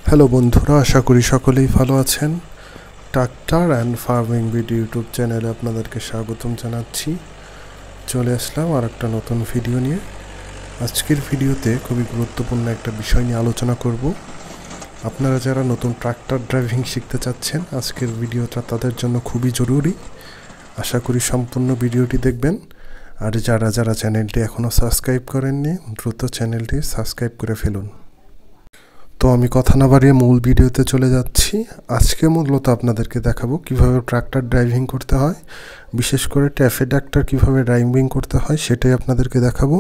Hello বন্ধুরা, আশা করি সকলেই ভালো আছেন। Tractor and farming video YouTube চ্যানেলে আপনাদেরকে স্বাগতম জানাচ্ছি। চলে আসলাম আর একটা নতুন ভিডিও নিয়ে। আজকের ভিডিওতে খুবই গুরুত্বপূর্ণ একটা বিষয় নিয়ে আলোচনা করব। আপনারা যারা নতুন ট্রাক্টর ড্রাইভিং শিখতে চাচ্ছেন, আজকের ভিডিওটা তাদের জন্য খুবই জরুরি। আশা করি সম্পূর্ণ ভিডিওটি দেখবেন। আর যারা চ্যানেলটি এখনও সাবস্ক্রাইব করেননি, দ্রুত চ্যানেলটি সাবস্ক্রাইব করে ফেলুন। তো আমি কথা না বাড়িয়ে মূল ভিডিওতে চলে যাচ্ছি। আজকে মূলত আপনাদেরকে দেখাবো কিভাবে ট্রাক্টর ড্রাইভিং করতে হয়, বিশেষ করে ট্যাফে ট্রাক্টর কিভাবে ড্রাইভিং করতে হয় সেটাই আপনাদেরকে দেখাবো।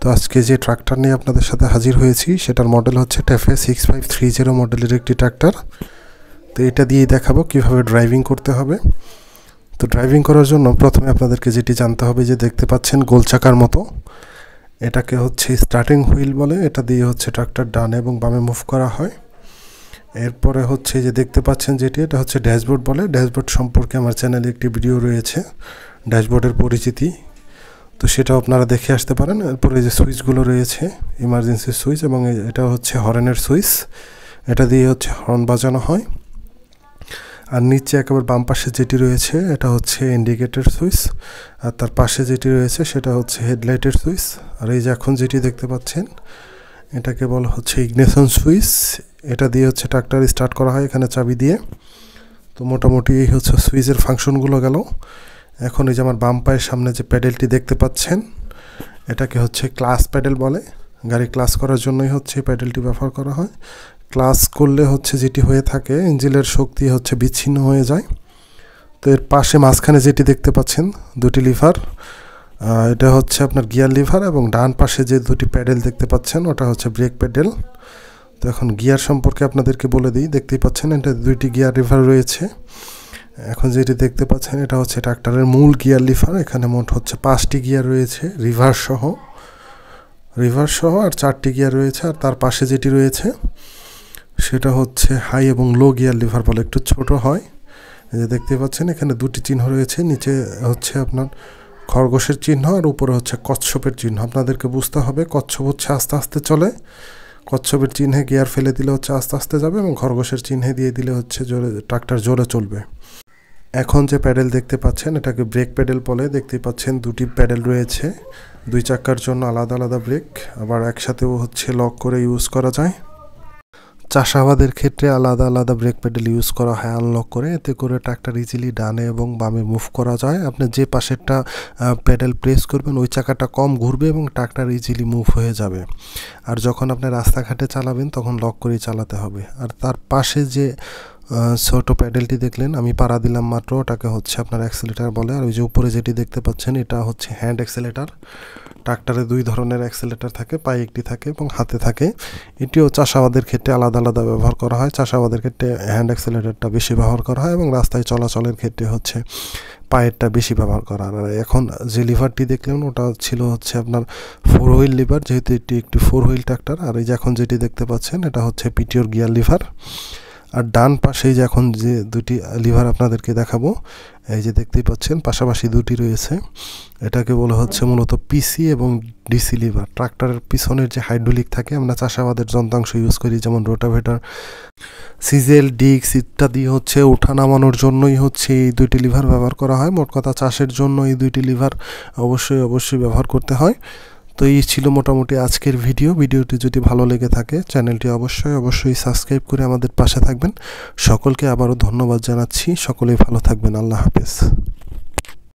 তো আজকে যে ট্রাক্টর নিয়ে আপনাদের সাথে হাজির হয়েছি সেটার মডেল হচ্ছে ট্যাফে 6530 মডেলের একটি ট্রাক্টর। তো এটা দিয়েই দেখাবো কিভাবে ড্রাইভিং করতে হবে। তো ড্রাইভিং করার জন্য প্রথমে আপনাদেরকে যেটি জানতে হবে, যে দেখতে পাচ্ছেন গোল চাকার মতো, এটাকে হচ্ছে স্টার্টিং হুইল বলে। এটা দিয়ে হচ্ছে ট্রাক্টর ডানে এবং বামে মুভ করা হয়। এরপরে হচ্ছে যে দেখতে পাচ্ছেন যেটি, এটা হচ্ছে ড্যাশবোর্ড বলে। ড্যাশবোর্ড সম্পর্কে আমার চ্যানেলে একটি ভিডিও রয়েছে, ড্যাশবোর্ডের পরিচিতি, তো সেটাও আপনারা দেখে আসতে পারেন। এরপরে যে সুইচগুলো রয়েছে, ইমার্জেন্সি সুইচ, এবং এটা হচ্ছে হর্নের সুইচ, এটা দিয়ে হচ্ছে হর্ন বাজানো হয়। আর নিচে একেবারে বাম পাশে যেটি রয়েছে এটা হচ্ছে ইন্ডিকেটর সুইচ, আর তার পাশে যেটি রয়েছে সেটা হচ্ছে হেডলাইটের সুইচ। আর এই যে এখন যেটি দেখতে পাচ্ছেন এটাকে বলা হচ্ছে ইগনিশন সুইচ। এটা দিয়ে হচ্ছে ট্রাক্টর স্টার্ট করা হয় এখানে চাবি দিয়ে। তো মোটামুটি এই হচ্ছে সুইচের ফাংশনগুলো গেল। এখন এই যে আমার বাম পায়ের সামনে যে প্যাডেলটি দেখতে পাচ্ছেন, এটাকে হচ্ছে ক্লাস প্যাডেল বলে। গাড়ি ক্লাস করার জন্যই হচ্ছে এই প্যাডেলটি ব্যবহার করা হয়। ক্লাস করলে হচ্ছে যেটি হয়ে থাকে, ইঞ্জিনের শক্তি হচ্ছে বিচ্ছিন্ন হয়ে যায়। তো এর পাশে মাঝখানে যেটি দেখতে পাচ্ছেন দুটি লিভার, এটা হচ্ছে আপনার গিয়ার লিভার, এবং ডান পাশে যে দুটি প্যাডেল দেখতে পাচ্ছেন ওটা হচ্ছে ব্রেক প্যাডেল। তো এখন গিয়ার সম্পর্কে আপনাদেরকে বলে দিই। দেখতেই পাচ্ছেন এটা দুইটি গিয়ার লিভার রয়েছে। এখন যেটি দেখতে পাচ্ছেন এটা হচ্ছে ট্রাক্টরের মূল গিয়ার লিভার। এখানে মোট হচ্ছে 5টি গিয়ার রয়েছে রিভার্স সহ, আর 4টি গিয়ার রয়েছে। আর তার পাশে যেটি রয়েছে সেটা হচ্ছে হাই এবং লো গিয়ার লিভার বলে, একটু ছোট হয়। এই যে দেখতে পাচ্ছেন এখানে দুটি চিহ্ন রয়েছে, নিচে হচ্ছে আপনার খরগোশের চিহ্ন আর উপরে হচ্ছে কচ্ছপের চিহ্ন। আপনাদেরকে বুঝতে হবে কচ্ছপ হচ্ছে আস্তে আস্তে চলে, কচ্ছপের চিহ্নে গিয়ার ফেলে দিলে হচ্ছে আস্তে আস্তে যাবে, এবং খরগোশের চিহ্নে দিয়ে দিলে হচ্ছে জোরে ট্রাক্টর জোরে চলবে। এখন যে প্যাডেল দেখতে পাচ্ছেন এটাকে ব্রেক প্যাডেল বলে। দেখতে পাচ্ছেন দুটি প্যাডেল রয়েছে, দুই চাকার জন্য আলাদা আলাদা ব্রেক, আবার একসাথেও হচ্ছে লক করে ইউজ করা যায়। চাষাবাদের ক্ষেত্রে আলাদা আলাদা ব্রেক প্যাডেল ইউজ করা হয় আনলক করে, এতে করে ট্রাক্টর ইজিলি ডানে এবং বামে মুভ করা যায়। আপনি যে পাশেরটা প্যাডেল প্রেস করবেন ওই চাকাটা কম ঘুরবে এবং ট্রাক্টর ইজিলি মুভ হয়ে যাবে। আর যখন আপনি রাস্তাঘাটে চালাবেন তখন লক করেই চালাতে হবে। আর তার পাশে যে ছোটো প্যাডেলটি দেখলেন, আমি পাড়া দিলাম মাত্র, ওটাকে হচ্ছে আপনার অ্যাক্সেলেটার বলে। আর ওই যে উপরে যেটি দেখতে পাচ্ছেন এটা হচ্ছে হ্যান্ড অ্যাক্সেলেটার। ট্রাক্টরে দুই ধরনের অ্যাক্সেলেটার থাকে, পায়ে একটি থাকে এবং হাতে থাকে। এটিও চাষাবাদের ক্ষেত্রে আলাদা আলাদা ব্যবহার করা হয়। চাষাবাদের ক্ষেত্রে হ্যান্ড অ্যাক্সেলেটারটা বেশি ব্যবহার করা হয় এবং রাস্তায় চলাচলের ক্ষেত্রে হচ্ছে পায়েরটা বেশি ব্যবহার করা হয়। আর এখন যে লিভারটি দেখলেন ওটা ছিল হচ্ছে আপনার 4 হুইল লিভার, যেহেতু এটি একটি 4 হুইল ট্রাক্টর। আর এই যে এখন যেটি দেখতে পাচ্ছেন এটা হচ্ছে পিটিওর গিয়ার লিভার। আর ডান পাশেই যে এখন যে দুটি লিভার আপনাদেরকে দেখাবো, এই যে দেখতেই পাচ্ছেন পাশাপাশি দুটি রয়েছে, এটাকে বলা হচ্ছে মূলত পিসি এবং ডিসি লিভার। ট্রাক্টরের পিছনের যে হাইড্রোলিক থাকে, আমরা চাষাবাদের যন্ত্রাংশ ইউজ করি যেমন রোটাভেটার, সিজেল, ডিস্ক ইত্যাদি হচ্ছে ওঠা নামানোর জন্যই হচ্ছে এই দুইটি লিভার ব্যবহার করা হয়। মোট কথা চাষের জন্য এই দুইটি লিভার অবশ্যই ব্যবহার করতে হয়। তো এই ছিল মোটামুটি আজকের ভিডিওটি যদি ভালো লেগে থাকে চ্যানেলটি অবশ্যই সাবস্ক্রাইব করে আমাদের পাশে থাকবেন। সকলকে আবারও ধন্যবাদ জানাচ্ছি। সকলেই ভালো থাকবেন। আল্লাহ হাফেজ।